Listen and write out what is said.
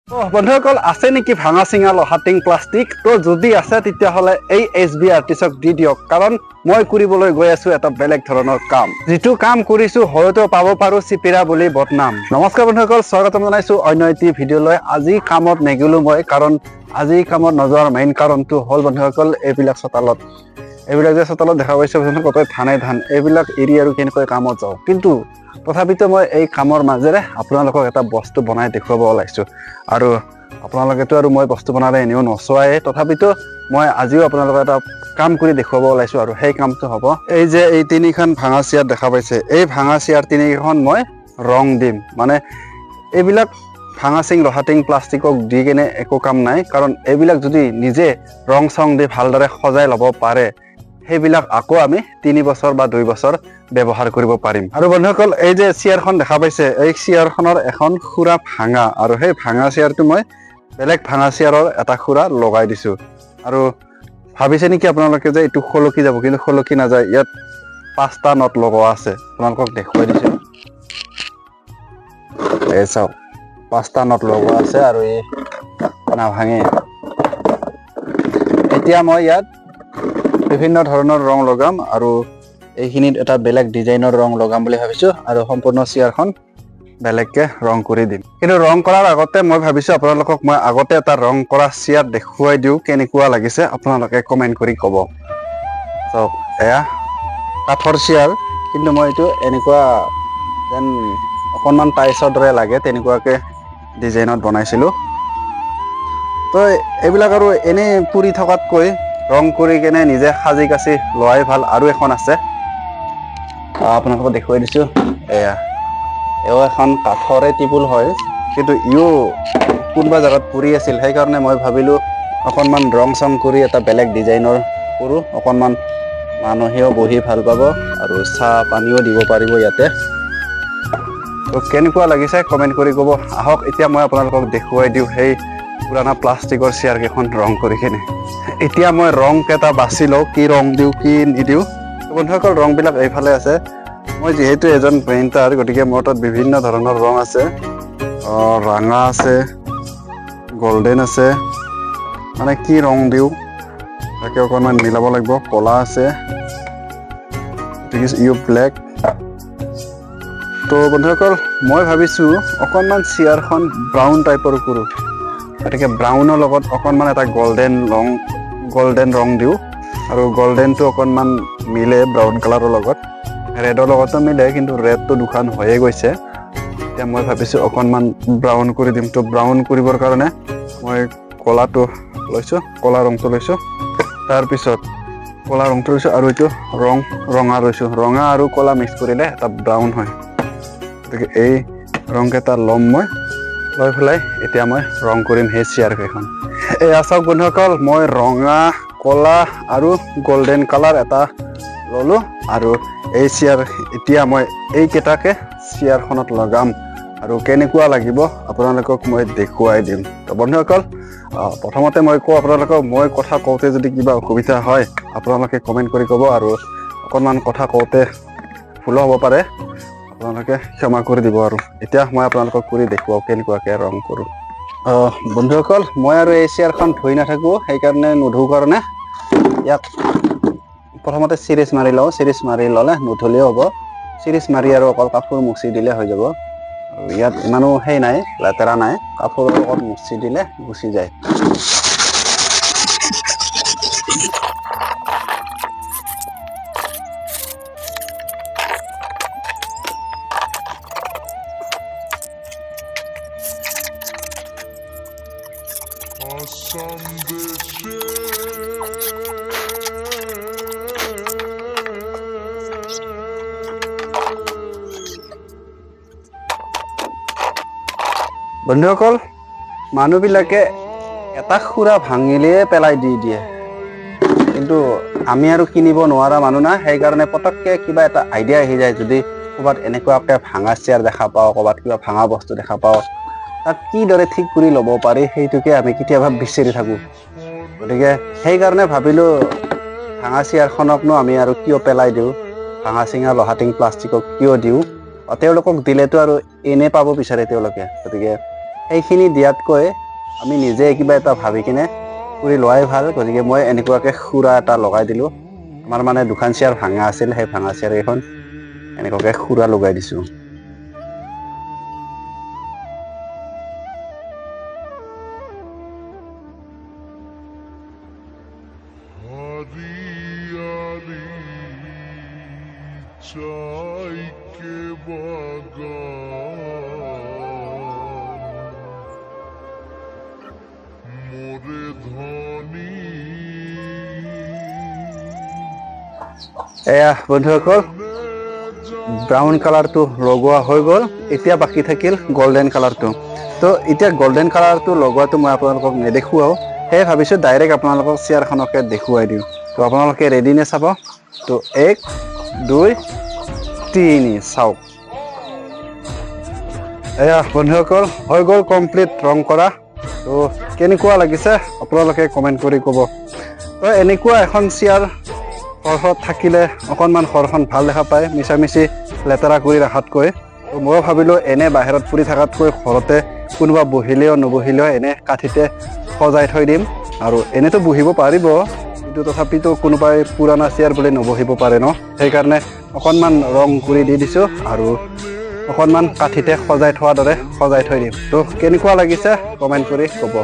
বন্ধুসকল আছে নেকি ভাঙা চিঙা লহাটিং প্লাষ্টিক তো যদি আছে তেতিয়াহ'লে এই SB আৰ্টিষ্টক দি দিয়ক কাৰণ মই কৰিবলৈ গৈ আছো এটা বেলেগ ধৰণৰ কাম যেটো কাম কৰিছো হয়তো পাব পাৰো চিপিৰা বুলি বদনাম নমস্কাৰ বন্ধুসকল স্বাগতম জনাইছো অন্য এটি ভিডিঅ'লৈ আজি কামত নেগিলো মই কাৰণ আজি কামত নযোৱাৰ মেইন কাৰণটো হল বন্ধুসকল এইবিলাক চতালত যে চতালত দেখা পাইছে কত ধান এইবিলাক এৰি আৰু কেনেকৈ কামত যাও কিন্তু তথাপিতো মই এই কামৰ মাজেৰে আপোনালোকক এটা বস্তু বনাই দেখুৱাব ওলাইছো আৰু আপোনালোকেতো আৰু মই বস্তু বনালে এনেও নচোৱাই তথাপিতো মই আজিও আপোনালোকক এটা কাম কৰি দেখুৱাব ওলাইছো আৰু সেই কামটো হ'ব এই যে এই তিনিখন ভাঙা চেয়াৰ দেখা পাইছে এই ভাঙা চেয়াৰ তিনিখন মই ৰং দিম মানে এইবিলাক ভাঙা চিং লহাটিং প্লাষ্টিকক দি কেনে একো কাম নাই কাৰণ এইবিলাক যদি নিজে ৰং চং দি ভালদৰে সজাই ল'ব পাৰে সেইবিলাক আকৌ আমি 3 বছৰ বা 2 বছৰ ব্যৱহাৰ কৰিব পাৰিম আৰু বন্ধুসকল এই যে চেয়াৰখন দেখা পাইছে এই চেয়াৰখনৰ এখন খুৰা ভাঙা আৰু সেই ভাঙা চেয়াৰটো মই বেলেগ ভাঙা চেয়াৰৰ এটা খুৰা লগাই দিছো আৰু ভাবিছে নেকি আপোনালোকে যে এটো খলকি যাব কিন্তু খলকি না যায় ইয়াত 5টা নট লগোৱা আছে আপোনালোকক দেখুৱাই দিছো এই চাও 5টা নট লগোৱা আছে আৰু এই না ভাঙে এতিয়া মই ইয়াত বিভিন্ন ধৰণৰ ৰং লগাম আৰু এইখিনিত এটা বেলেগ ডিজাইনৰ ৰং লগাম বুলি ভাবিছো আৰু সম্পূৰ্ণ চেয়াৰখন বেলেগকে ৰং কৰি দিম কিন্তু ৰং কৰাৰ আগতে মই ভাবিছো আপোনালোকক মই আগতে এটা ৰং কৰা চেয়াৰ দেখুৱাই দিও কেনেকুৱা লাগিছে আপোনালোকে কমেন্ট কৰি ক'ব চাওক এয়া কাঠৰ চেয়াৰ কিন্তু মই এইটো এনেকুৱা যেন অকনমান টাইলছৰ দৰে লাগে তেনেকুৱাকে ডিজাইনত বনাইছিলো তো এইবিলাক আৰু এনে পুৰি থকাতকৈ ৰং কৰি কেনে নিজে সাজি কাচি লোৱাই ভাল আৰু এখন আছে আপোনালোকক দেখুৱাই দিছো এয়া এও এখন কাঠৰে টেবুল হয় কিন্তু ইও কোনবা জায়গাত পুৰি আছিল সেই কাৰণে মই ভাবিলো অকনমান ৰং চং কৰি এটা বেলেগ ডিজাইনৰ কৰো অকনমান মানুহেও বহি ভাল পাব আৰু চাহ পানীও দিব পাৰিব ইয়াতে তো কেনেকুৱা লাগিছে কমেন্ট কৰি ক'ব আহক এতিয়া মই আপোনালোকক দেখুৱাই দিও সেই পুৰানা প্লাষ্টিকৰ চেয়াৰ কেখন ৰং কৰি কেনে এতিয়া মই ৰং কেটা বাছি লও কি ৰং দিও কি নিদিও বন্ধুসকল ৰং বিলাক এইফালে আছে মই যেহেতু এজন পেইন্টাৰ গতিকে মোৰ তাত বিভিন্ন ধৰণৰ ৰং আছে ৰঙা আছে গোল্ডেন আছে মানে কি ৰং দিও তাকে অকনমান মিলাব লাগিব কলা আছে ইউ ব্ল্যাক তো বন্ধুসকল মই ভাবিছো অকনমান চেয়াৰখন ব্ৰাউন টাইপৰ কৰো গতিকে ব্ৰাউনৰ লগত অকনমান এটা গোল্ডেন ৰং দিও আৰু গোল্ডেনটো অকনমান মিলে ব্ৰাউন কালাৰৰ লগত ৰেডৰ লগতো মিলে কিন্তু ৰেডটো দুখান হৈয়ে গৈছে এতিয়া মই ভাবিছো অকনমান ব্ৰাউন কৰি দিম তো ব্ৰাউন কৰিবৰ কাৰণে মই কলাটো লৈছো কলা ৰংটো লৈছো তাৰ পিছত কলা ৰংটো লৈছো আৰু এইটো ৰঙা লৈছো ৰঙা আৰু কলা মিক্স কৰিলে এটা ব্ৰাউন হয় গতিকে এই ৰং কেটা লম মই লৈ ফেলাই এতিয়া মই ৰং কৰিম সেই চেয়াৰ কেখন এই চাওক বন্ধুসকল মই ৰঙা কলা আৰু গোল্ডেন কালাৰ এটা ললো আৰু এই চেয়াৰ এতিয়া মই এই কেটাকে চেয়াৰখনত লগাম আৰু কেনেকুৱা লাগিব আপোনালোকক মই দেখুৱাই দিম তো বন্ধুসকল প্ৰথমতে মই কওঁ আপোনালোকক মই কথা কওঁতে যদি কিবা অসুবিধা হয় আপোনালোকে কমেন্ট কৰি ক'ব আৰু অকনমান কথা কওঁতে ভুল হ'ব পাৰে আপোনালোকে ক্ষমা কৰি দিব আৰু এতিয়া মই আপোনালোকক কৰি দেখুৱাও কেনেকুৱাকে ৰং কৰো বন্ধুসকল মই আৰু এই চেয়াৰখন ধুই নাথাকো সেইকাৰণে নুধু কাৰণে ইয়াক প্ৰথমতে সিৰিজ মাৰি লওঁ সিৰিজ মাৰি ললে নুধুলেও হ'ব সিৰিজ মাৰি আৰু অকল কাপোৰ মুচি দিলে হৈ যাব আৰু ইয়াত ইমানো হেই নাই লেতেৰা নাই কাপোৰৰ লগত মুচি দিলে গুচি যায় বন্ধুসকল মানুহবিলাকে এটা খুৰা ভাঙিলে পেলাই দি দিয়ে কিন্তু আমি আৰু কিনিব নোৱাৰা মানুহ না সেইকাৰণে পটককে কিবা এটা আইডিয়া আহি যায় যদি ক'বাত এনেকুৱাকে ভাঙা চেয়াৰ দেখা পাওঁ ক'বাত কিবা ভাঙা বস্তু দেখা পাওঁ তাক কি দৰে ঠিক কৰি ল'ব পাৰি সেইটোকে আমি কেতিয়াবা বিচাৰি থাকো গতিকে সেইকাৰণে ভাবিলো ভাঙা চেয়াৰখনকনো আমি আৰু কিয় পেলাই দিওঁ ভাঙা চিঙা লহাটিং প্লাষ্টিকক কিয় দিওঁ তেওঁলোকক দিলেতো আৰু এনে পাব বিচাৰে তেওঁলোকে গতিকে সেইখিনি দিয়াতকৈ আমি নিজে কিবা এটা ভাবি কিনে কৰি লোৱাই ভাল। গতিকে মই এনেকুৱাকৈ খুৰা এটা লগাই দিলোঁ। আমাৰ মানে দুখন চেয়াৰ ভাঙা আছিল, সেই ভাঙা চেয়াৰ কেইখন এনেকুৱাকৈ খুৰা লগাই দিছোঁ। এয়া বন্ধুসকল, ব্ৰাউন কালাৰটো লগোৱা হৈ গ'ল। এতিয়া বাকী থাকিল গল্ডেন কালাৰটো। তো এতিয়া গল্ডেন কালাৰটো লগোৱাটো মই আপোনালোকক নেদেখুৱাও, সেয়ে ভাবিছোঁ ডাইৰেক্ট আপোনালোকক চেয়াৰখনকে দেখুৱাই দিওঁ। তো আপোনালোকে ৰেডিনে চাব। তো 1 2 3 চাওক। এয়া বন্ধুসকল, হৈ গ'ল কমপ্লিট ৰং কৰা। তো কেনেকুৱা লাগিছে আপোনালোকে কমেণ্ট কৰি ক'ব। তো এনেকুৱা এখন চেয়াৰ ঘৰত থাকিলে অকণমান ঘৰখন ভাল দেখা পায়, মিছামিছি লেতেৰা কৰি ৰখাতকৈ। তো ময়ো ভাবিলোঁ এনে বাহিৰত ফুৰি থকাতকৈ ঘৰতে কোনোবা বহিলেও নবহিলেও এনে কাঠিতে সজাই থৈ দিম। আৰু এনেতো বহিব পাৰিব, কিন্তু তথাপিতো কোনোবাই পুৰণা চেয়াৰ বুলি নবহিব পাৰে ন, সেইকাৰণে অকণমান ৰং কৰি দি দিছোঁ আৰু অকণমান কাঠিতে সজাই থোৱাৰ দৰে সজাই থৈ দিম। তো কেনেকুৱা লাগিছে কমেণ্ট কৰি ক'ব।